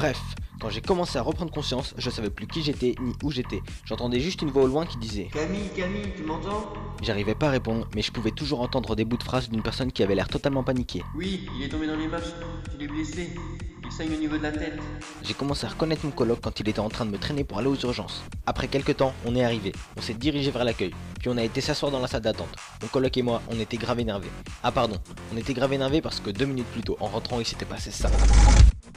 Bref, quand j'ai commencé à reprendre conscience, je savais plus qui j'étais ni où j'étais. J'entendais juste une voix au loin qui disait « Camille, tu m'entends? » J'arrivais pas à répondre, mais je pouvais toujours entendre des bouts de phrases d'une personne qui avait l'air totalement paniquée. Oui, il est tombé dans les marches, il est blessé, il saigne au niveau de la tête. J'ai commencé à reconnaître mon coloc quand il était en train de me traîner pour aller aux urgences. Après quelques temps, on est arrivé, on s'est dirigé vers l'accueil, puis on a été s'asseoir dans la salle d'attente. Mon coloc et moi, on était grave énervés. Ah pardon, on était grave énervés parce que 2 minutes plus tôt, en rentrant, il s'était passé ça.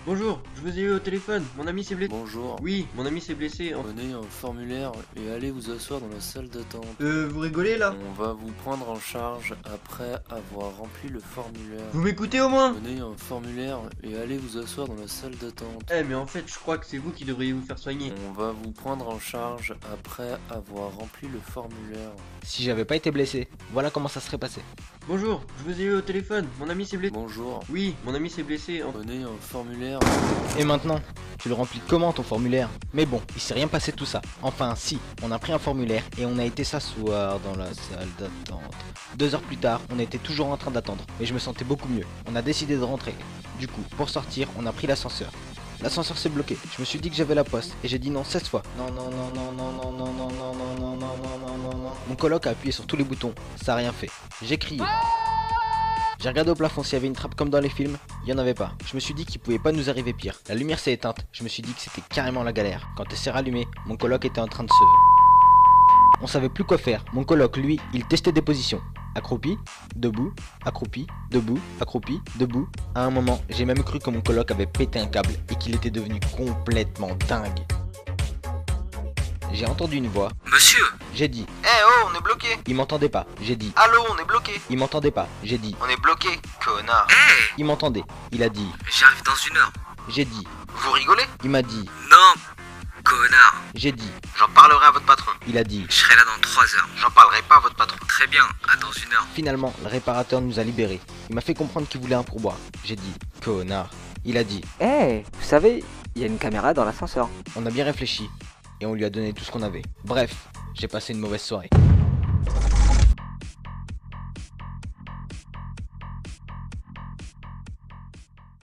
Bonjour, je vous ai eu au téléphone, mon ami s'est blessé. Bonjour. Oui, mon ami s'est blessé. Prenez un formulaire et allez vous asseoir dans la salle d'attente. Vous rigolez là? On va vous prendre en charge après avoir rempli le formulaire. Vous m'écoutez au moins? Prenez un formulaire et allez vous asseoir dans la salle d'attente. Eh mais en fait, je crois que c'est vous qui devriez vous faire soigner. On va vous prendre en charge après avoir rempli le formulaire. Si j'avais pas été blessé, voilà comment ça serait passé. Bonjour, je vous ai eu au téléphone, mon ami s'est blessé. Bonjour. Oui, mon ami s'est blessé. Prenez un formulaire. Et maintenant, tu le remplis comment ton formulaire? Mais bon, il s'est rien passé de tout ça. Enfin si, on a pris un formulaire et on a été s'asseoir dans la salle d'attente. 2 heures plus tard, on était toujours en train d'attendre, mais je me sentais beaucoup mieux. On a décidé de rentrer. Du coup, pour sortir, on a pris l'ascenseur. L'ascenseur s'est bloqué. Je me suis dit que j'avais la poste et j'ai dit non 16 fois. Non non non non non non non non non non non non non non non. Mon coloc a appuyé sur tous les boutons, ça a rien fait. J'ai crié. J'ai regardé au plafond s'il y avait une trappe comme dans les films, il y en avait pas. Je me suis dit qu'il pouvait pas nous arriver pire. La lumière s'est éteinte, je me suis dit que c'était carrément la galère. Quand elle s'est rallumée, mon coloc était en train de se... On savait plus quoi faire. Mon coloc, lui, il testait des positions. Accroupi, debout, accroupi, debout, accroupi, debout. À un moment, j'ai même cru que mon coloc avait pété un câble et qu'il était devenu complètement dingue. J'ai entendu une voix. Monsieur! J'ai dit. Eh oh, on est bloqué! Il m'entendait pas. J'ai dit. Allô, on est bloqué! Il m'entendait pas. J'ai dit. On est bloqué, connard! Eh! Il m'entendait. Il a dit. J'arrive dans 1 heure. J'ai dit. Vous rigolez? Il m'a dit. Non, connard! J'ai dit. J'en parlerai à votre patron. Il a dit. Je serai là dans 3 heures. J'en parlerai pas à votre patron. Très bien, à dans 1 heure. Finalement, le réparateur nous a libérés. Il m'a fait comprendre qu'il voulait un pourboire. J'ai dit. Connard. Il a dit. Vous savez, il y a une caméra dans l'ascenseur. On a bien réfléchi. Et on lui a donné tout ce qu'on avait. Bref, j'ai passé une mauvaise soirée.